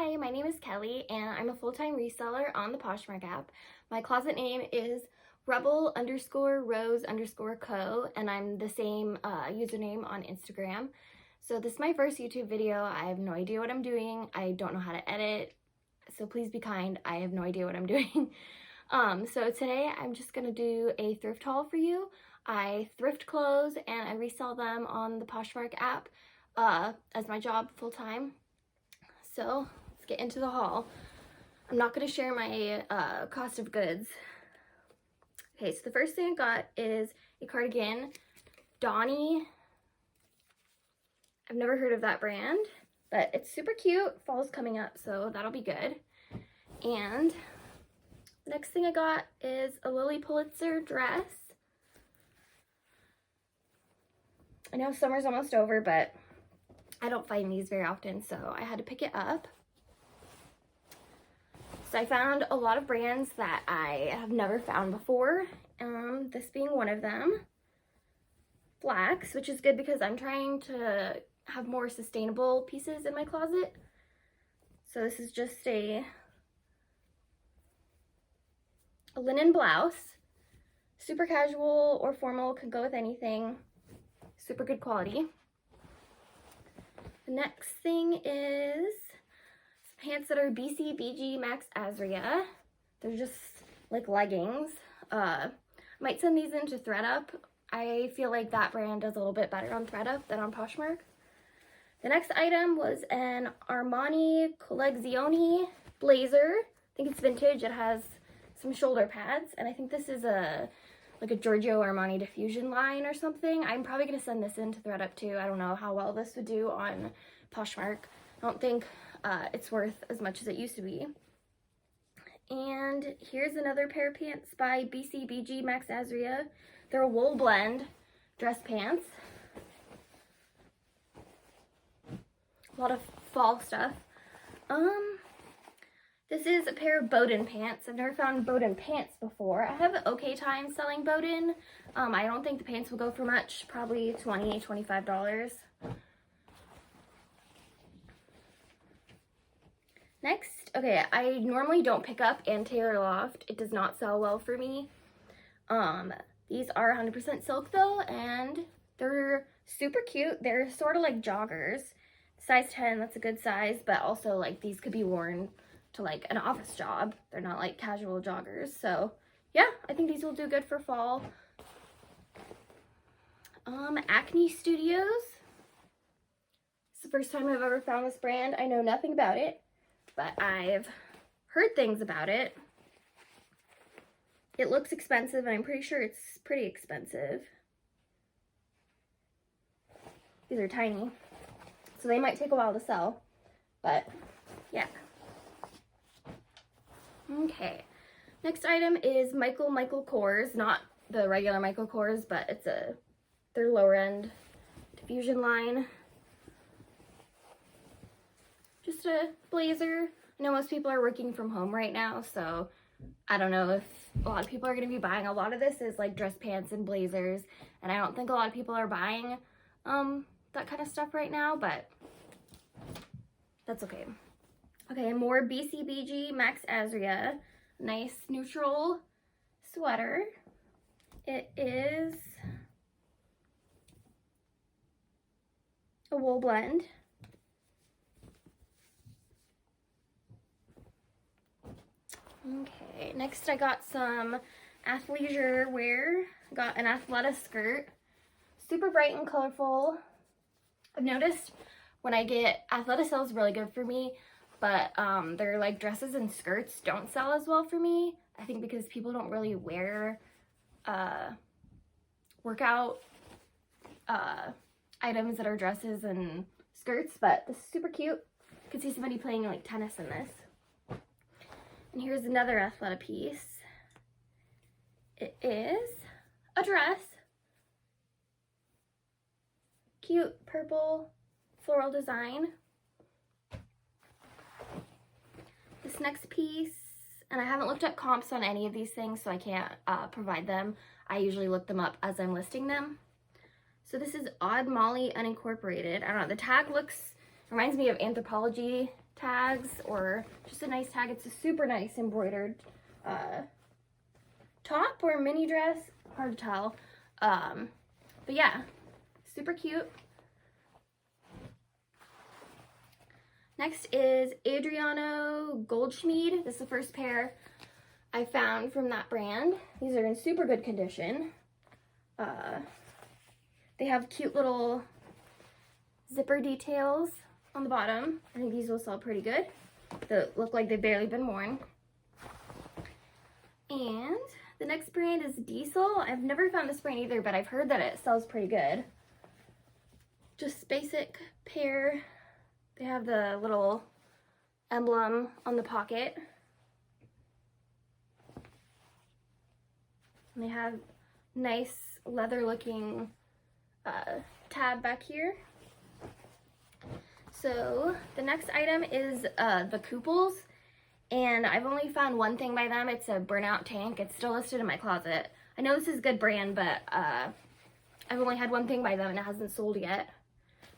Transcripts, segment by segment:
Hi, my name is Kelly and I'm a full-time reseller on the Poshmark app. My closet name is rebel_rose_co and I'm the same username on Instagram. So this is my first YouTube video. I have no idea what I'm doing. I don't know how to edit, so please be kind. I have no idea what I'm doing. So today I'm just gonna do a thrift haul for you. I thrift clothes and I resell them on the Poshmark app as my job full-time. So let's get into the haul. I'm not going to share my cost of goods. Okay, so the first thing I got is a cardigan. Donnie. I've never heard of that brand, but it's super cute. Fall's coming up, so that'll be good. And the next thing I got is a Lily Pulitzer dress. I know summer's almost over, but I don't find these very often, so I had to pick it up. So I found a lot of brands that I have never found before, this being one of them. Flax, which is good because I'm trying to have more sustainable pieces in my closet. So this is just a linen blouse. Super casual or formal, could go with anything. Super good quality. The next thing is pants that are BCBG Max Azria. They're just like leggings. Might send these into ThredUp. I feel like that brand does a little bit better on ThredUp than on Poshmark. The next item was an Armani Collezione blazer. I think it's vintage. It has some shoulder pads, and I think this is like a Giorgio Armani diffusion line or something. I'm probably gonna send this into ThredUp too. I don't know how well this would do on Poshmark. I don't think it's worth as much as it used to be. And here's another pair of pants by BCBG Max Azria. They're a wool blend dress pants. A lot of fall stuff. This is a pair of Bowden pants. I've never found Bowden pants before. I have an okay time selling Bowden. I don't think the pants will go for much, probably $20, $25. Next, okay, I normally don't pick up Ann Taylor Loft. It does not sell well for me. These are 100% silk though, and they're super cute. They're sort of like joggers. Size 10, that's a good size, but also like these could be worn to like an office job. They're not like casual joggers. So yeah, I think these will do good for fall. Acne Studios. It's the first time I've ever found this brand. I know nothing about it, but I've heard things about it. It looks expensive, and I'm pretty sure it's pretty expensive. These are tiny, so they might take a while to sell, but yeah. Okay, next item is Michael Kors, not the regular Michael Kors, but it's their lower end diffusion line. Just a blazer. I know most people are working from home right now, so I don't know if a lot of people are going to be buying. A lot of this is like dress pants and blazers, and I don't think a lot of people are buying that kind of stuff right now, but that's okay. Okay, more BCBG Max Azria. Nice neutral sweater. It is a wool blend. Okay, next I got some athleisure wear. Got an Athleta skirt. Super bright and colorful. I've noticed when I get Athleta sells really good for me, but their like dresses and skirts don't sell as well for me. I think because people don't really wear workout items that are dresses and skirts, but this is super cute. You can see somebody playing like tennis in this. And here's another Athleta piece. It is a dress. Cute purple floral design. This next piece, and I haven't looked up comps on any of these things, so I can't provide them. I usually look them up as I'm listing them. So this is Odd Molly Unincorporated. I don't know, the tag reminds me of Anthropologie tags or just a nice tag. It's a super nice embroidered top or mini dress, hard to tell. But yeah, super cute. Next is Adriano Goldschmied. This is the first pair I found from that brand. These are in super good condition. They have cute little zipper details on the bottom. I think these will sell pretty good. They look like they've barely been worn. And the next brand is Diesel. I've never found this brand either, but I've heard that it sells pretty good. Just basic pair. They have the little emblem on the pocket. And they have nice leather looking tab back here. So the next item is the Couples, and I've only found one thing by them. It's a burnout tank. It's still listed in my closet. I know this is a good brand, but I've only had one thing by them and it hasn't sold yet.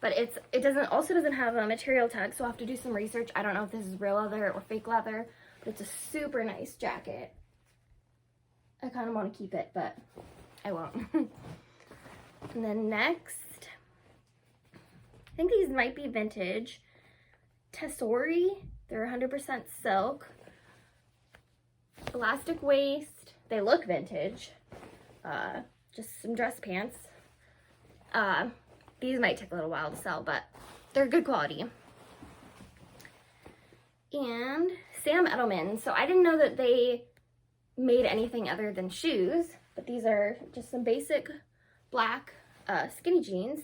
But it also doesn't have a material tag, so I'll have to do some research. I don't know if this is real leather or fake leather, but it's a super nice jacket. I kind of want to keep it, but I won't. And then next, I think these might be vintage. Tessori, they're 100% silk. Elastic waist, they look vintage. Just some dress pants. These might take a little while to sell, but they're good quality. And Sam Edelman. So I didn't know that they made anything other than shoes, but these are just some basic black skinny jeans.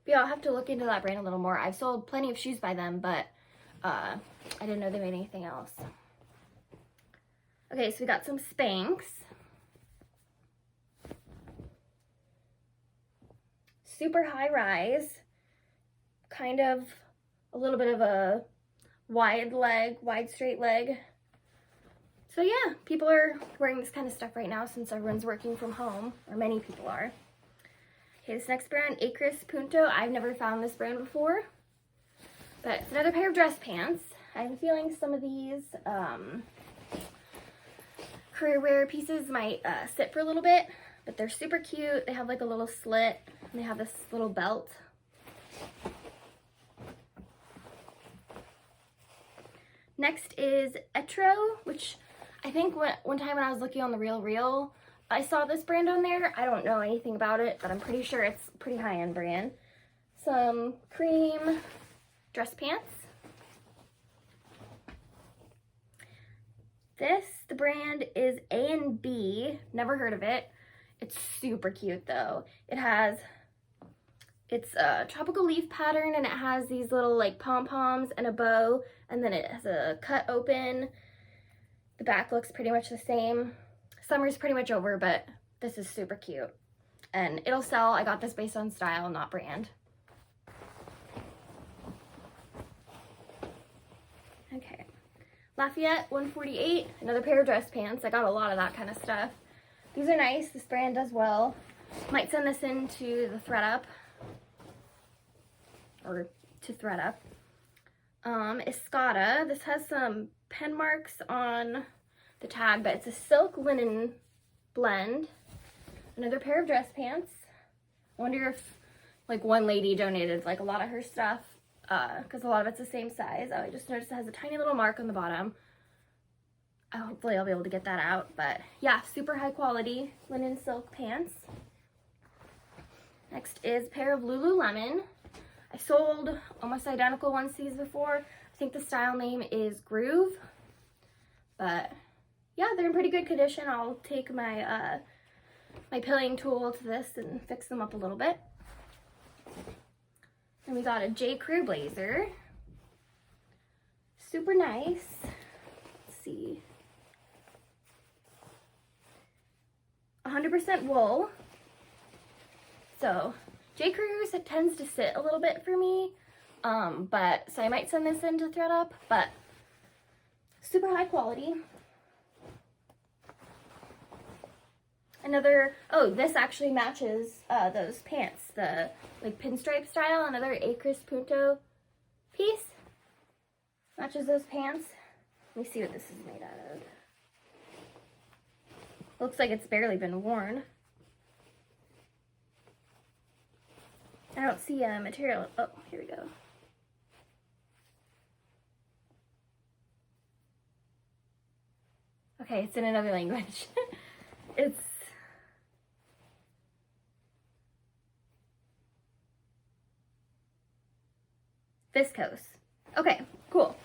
But yeah, I'll have to look into that brand a little more. I've sold plenty of shoes by them, but I didn't know they made anything else. Okay, so we got some Spanx. Super high rise, kind of a little bit of a wide straight leg. So yeah, people are wearing this kind of stuff right now since everyone's working from home, or many people are. Okay, this next brand, Acris Punto. I've never found this brand before, but it's another pair of dress pants. I have a feeling some of these career wear pieces might sit for a little bit, but they're super cute. They have like a little slit, and they have this little belt. Next is Etro, which I think one time when I was looking on the Real, I saw this brand on there. I don't know anything about it, but I'm pretty sure it's a pretty high-end brand. Some cream dress pants. The brand is A&B. Never heard of it. It's super cute though. It's a tropical leaf pattern, and it has these little like pom-poms and a bow, and then it has a cut open. The back looks pretty much the same. Summer's pretty much over, but this is super cute. And it'll sell. I got this based on style, not brand. Okay. Lafayette 148, another pair of dress pants. I got a lot of that kind of stuff. These are nice. This brand does well. Might send this into the thread up. Or to thread up. Escada. This has some pen marks on the tag, but it's a silk linen blend. Another pair of dress pants. I wonder if like one lady donated like a lot of her stuff, because a lot of it's the same size. Oh, I just noticed it has a tiny little mark on the bottom. Hopefully I'll be able to get that out, but yeah, super high quality linen silk pants. Next is a pair of Lululemon. I sold almost identical ones to these before. I think the style name is Groove, but yeah, they're in pretty good condition. I'll take my my pilling tool to this and fix them up a little bit. And we got a J. Crew blazer. Super nice. Let's see. 100% wool. So J. Crew's, it tends to sit a little bit for me. But so I might send this in to thread up, but super high quality. Another, oh, this actually matches those pants, the like pinstripe style. Another Acris Punto piece. Matches those pants. Let me see what this is made out of. Looks like it's barely been worn. I don't see a material. Oh, here we go. Okay, it's in another language. It's viscose. Okay, cool.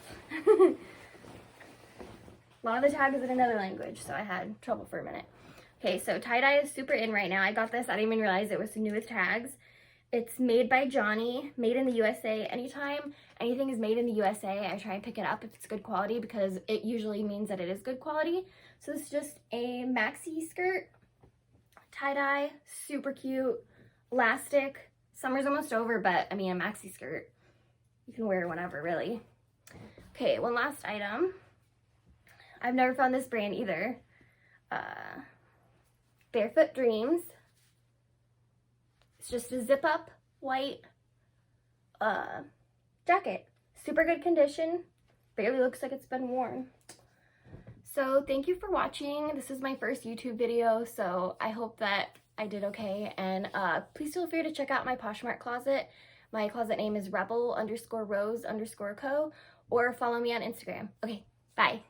A lot of the tag is in another language, so I had trouble for a minute. Okay, so tie-dye is super in right now. I got this, I didn't even realize it was new with tags. It's made by Johnny, made in the USA. Anytime anything is made in the USA, I try and pick it up if it's good quality because it usually means that it is good quality. So this is just a maxi skirt, tie-dye, super cute, elastic. Summer's almost over, but I mean a maxi skirt. You can wear whenever, really. Okay, one last item. I've never found this brand either. Barefoot Dreams. It's just a zip-up white jacket. Super good condition. Barely looks like it's been worn. So thank you for watching. This is my first YouTube video, so I hope that I did okay. And please feel free to check out my Poshmark closet. My closet name is rebel_rose_co, or follow me on Instagram. Okay, bye.